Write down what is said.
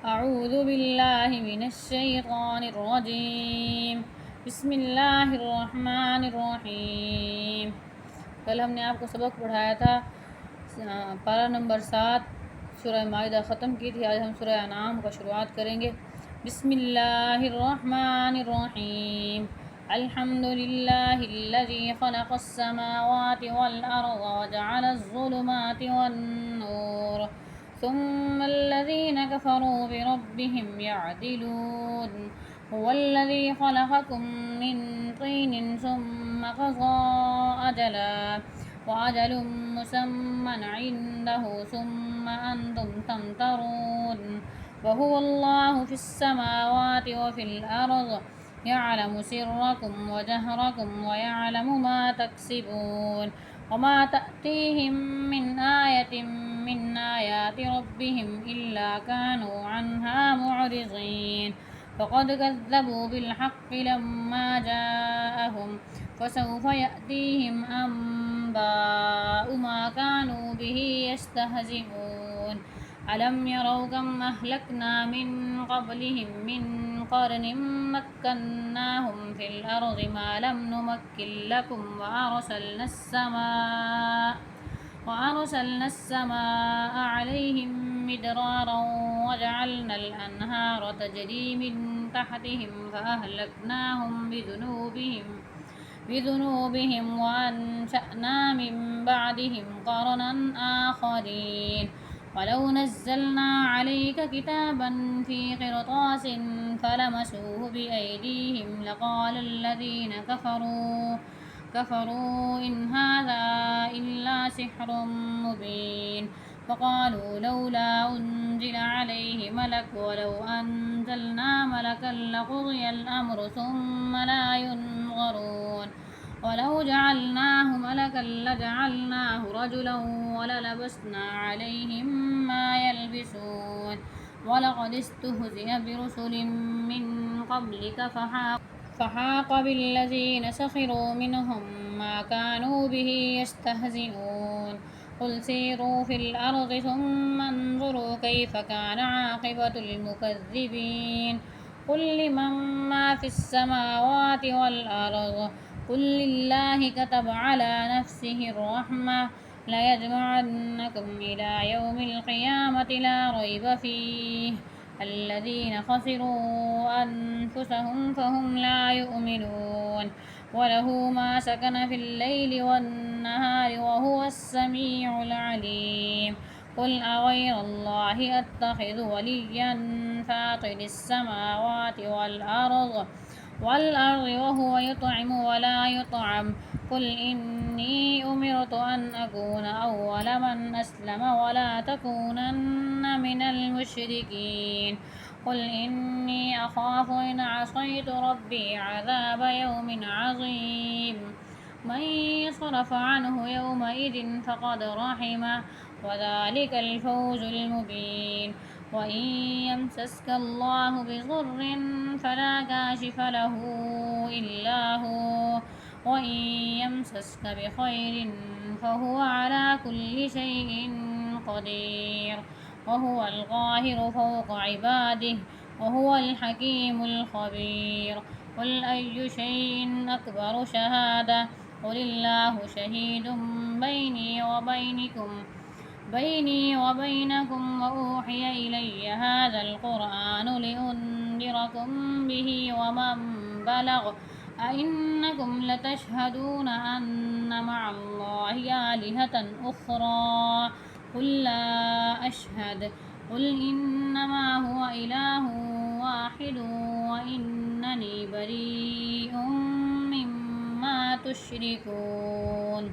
अऊज़ु बिल्लाहि मिनश्शैतानिर्रजीम। बिस्मिल्लाहिर्रहमानिर्रहीम। कल हमने आपको सबक पढ़ाया था पारा नंबर 7 सूरह माइदा ख़त्म की थी। आज हम सूरह अनाम का शुरुआत करेंगे। बिस्मिल्लाहिर्रहमानिर्रहीम। अल्हम्दुलिल्लाहिल्लज़ी ख़लक़स्समावाति वल अर्ज़ व जअलज़्ज़ुलुमाति वन्नूर सुम्मल्लज़ीन कफ़रू बिरब्बिहिम यअदिलून हुवल्लज़ी ख़लक़कुम मिन तीनिन सुम्मा क़ज़ा अजला वअजलुम मुसम्मन इन्दहु सुम्मा अंतुम तमतरून वहुवल्लाहु फ़िस्समावाति वफ़िल अर्ज़ यअलमु सिर्रकुम वजहरकुम वयअलमु मा तक्सिबून वमा तअतीहिम मिन आयतिन मिन आयाति रब्बिहिम इल्ला कानू अन्हा मुअरिज़ीन फ़क़द कज़्ज़बू बिल्हक़्क़ि लम्मा जाअहुम फ़सौफ़ यअतीहिम अंबाउ मा कानू बिही यस्तहज़िऊन अलम यरौ कम अहलकना मिन क़ब्लिहिम मिन क़रनिन मक्कन्नाहुम फ़िल अर्ज़ि मा लम नुमक्किन लकुम وأرسلنا السماء عليهم مدرارا وجعلنا الأنهار تجري من تحتهم فأهلكناهم بذنوبهم وأنشأنا من بعدهم قرنا آخرين ولو نزلنا عليك كتابا في قرطاس فلمسوه بأيديهم لقال الذين كفروا إن هذا إلا سحر مبين فقالوا لولا أنزل عليه ملك ولو أنزلنا ملكا لقضي الأمر ثم لا ينظرون ولو جعلناه ملكا لجعلناه رجلا وللبسنا عليهم ما يلبسون ولقد استهزئ برسل من قبلك فحاق بالذين سخروا منهم ما كانوا به يستهزئون قل سيروا في الأرض ثم انظروا كيف كان عاقبة المكذبين قل لمن ما في السماوات والأرض قل لله كتب على نفسه الرحمة ليجمعنكم إلى يوم القيامة لا ريب فيه الذين خسروا أنفسهم فهم لا يؤمنون وله ما سكن في الليل والنهار وهو السميع العليم قل أغير الله أتخذ وليا فاطر السماوات والأرض وهو يطعم ولا يطعم قل إني أمرت أن أكون أول من أسلم ولا تكونن من المشركين قل إني أخاف إن عصيت ربي عذاب يوم عظيم من يصرف عنه يومئذ فقد رحمه وذلك الفوز المبين وإن يمسسك الله بضر فلا كاشف له إلا هو وإن يمسسك بخير فهو على كل شيء قدير وهو القاهر فوق عباده وهو الحكيم الخبير قل أي شيء أكبر شهادة قل الله شهيد بيني وبينكم وأوحي إلي هذا القرآن لأنذركم به ومن بلغ أئنكم لتشهدون أن مع الله آلهة أخرى قل لا أشهد قل إنما هو إله واحد وإنني بريء مما تشركون